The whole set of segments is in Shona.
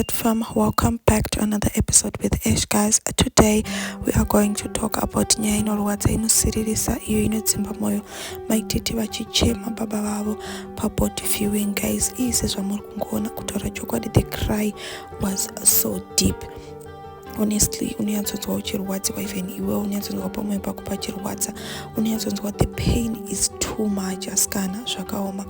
Blessed Fam, welcome back to another episode with Ash, guys. Today we are going to talk about nyaya inorwadza inosiririsa iyo inodzimba mwoyo maitete vachichema baba vavo pabody viewing, guys. Isi zvamuri kungoona kutaura chokwadi, the cry was so deep. Honestly, unyanzonzwa uchirwadziwa, even iwe unyanzonzwa pamwe pako pachirwadza, unyanzonzwa the pain is too much. Asikana zvakaoma.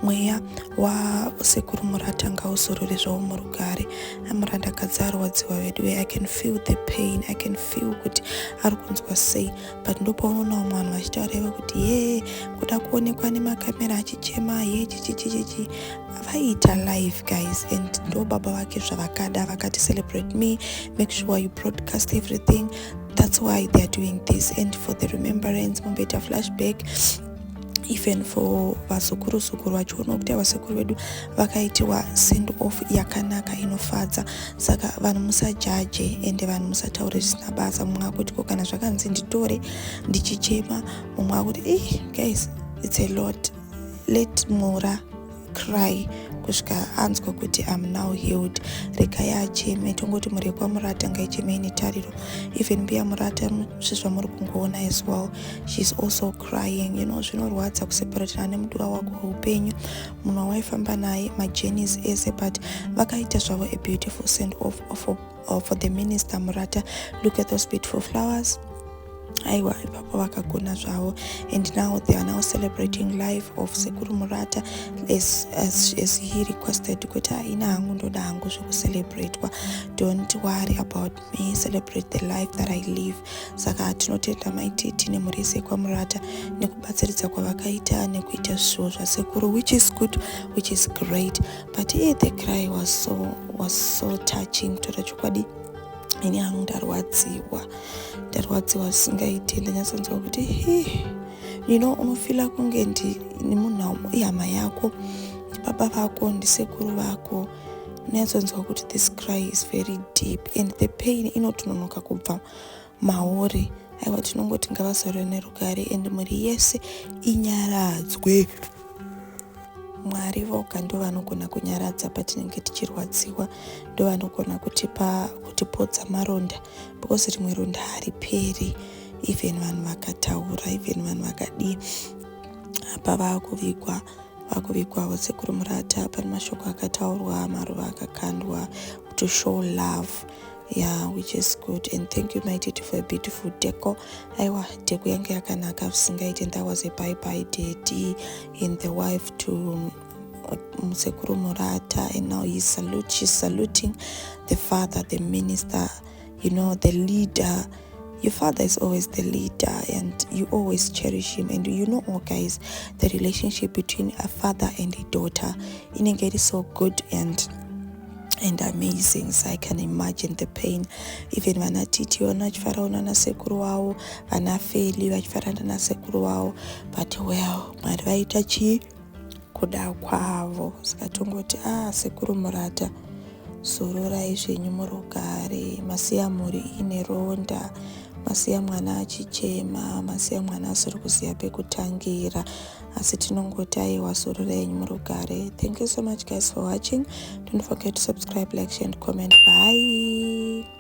Mweya wasekuru Murata ngauzorore zvavo murugare. Murandakadzi arwadziwa vedu, I can feel the pain, I can feel kuti ari kunzwa sei, but ndopaunoona vanhu vachitaura kuti kuda kuonekwa nemakamera achichema chichichichi vaita live, guys, and ndo baba vake zvavakada vakati celebrate me, make sure you broadcast everything. That's why they are doing this, and for the remembrance mumboita flashback, even for vasukuru vachiona kuti vasekuru vedu vakaitiwa send off yakanaka inofadza. Saka vanhu musajaje ende vanhu musataure zvisina basa. Mumwe akuti ko kana zvakanzi nditore ndichichema, mumwe akuti guys, it's a lot. Let Mura cry kusvika anzwa kuti I'm now healed. Regai acheme, tongoti murekwa Murata ngaicheme ine tariro. Even mbiya Murata zvezvamuri kungoona as well, she's also crying. Zvinorwadza kuseparatana nemudiwa wako weupenyu, munhu wawaifamba naye majourneys ese, but vakaita zvavo a beautiful send off for the minister Murata. Look at those beautiful flowers. Aiwa, ipapa vakagona zvavo, and now they are now celebrating life of Sekuru Murata as he requested kuti ina hangu ndoda hangu zvekucelebratewa, don't worry about me, celebrate the life that I live. Saka tinotenda maitete nemhuri yesekwa nekubatsiridza kwavakaita nekuita zvisvo zvasekuru, which is good, which is great. But the cry was so touching. Tora chokwadi, ini hangu ndarwadziwa zvisingaiti. Ndinyatsonzwa kuti unofila kunge ni munhu ihama yako, baba vako ndisekuru vako. Ndinyatsonzwa kuti this cry is very deep, and the pain inotononoka kubva mauri. Aiwa, tinongoti ngavazorore nerugare, and mhuri yese inyaradzwe. Mwari voga ndo vanogona kunyaradza patinenge tichirwadziwa, ndo vanogona kutipodza maronda, because rimwe ronda hariperi. Even vanhu vakataura, even vanhu vakadii, apa vakuvigwa Sekuru Murata. Pane mashoko akataurwa, maruva akakandwa to show love, which is good. And thank you mighty for a beautiful deco. Aiwa, deco yange yakanaka zvisingaiti, and that was a bye daddy and the wife to Sekuru Murata, and now she's saluting the father, the minister, the leader. Your father is always the leader, and you always cherish him. And guys, the relationship between a father and a daughter inenge is so good and amazing. So I can imagine the pain. Even vanatiti vachifarauna nasekuru wavo, vanafeli vachifarana nasekuru wavo, but well, Mwari vaita chii? Kuda kwavo. Saka tongoti Sekuru Murata, zororai zvenyu murugare, masiya mhuri ine ronda, masiya mwana achichema, masiya mwana asiri kuziva pekutangira, asi tinongoti aiwa, zororai henyu murugare. Thank you so much, guys, for watching. Don't forget to subscribe, like, share and comment. Bye.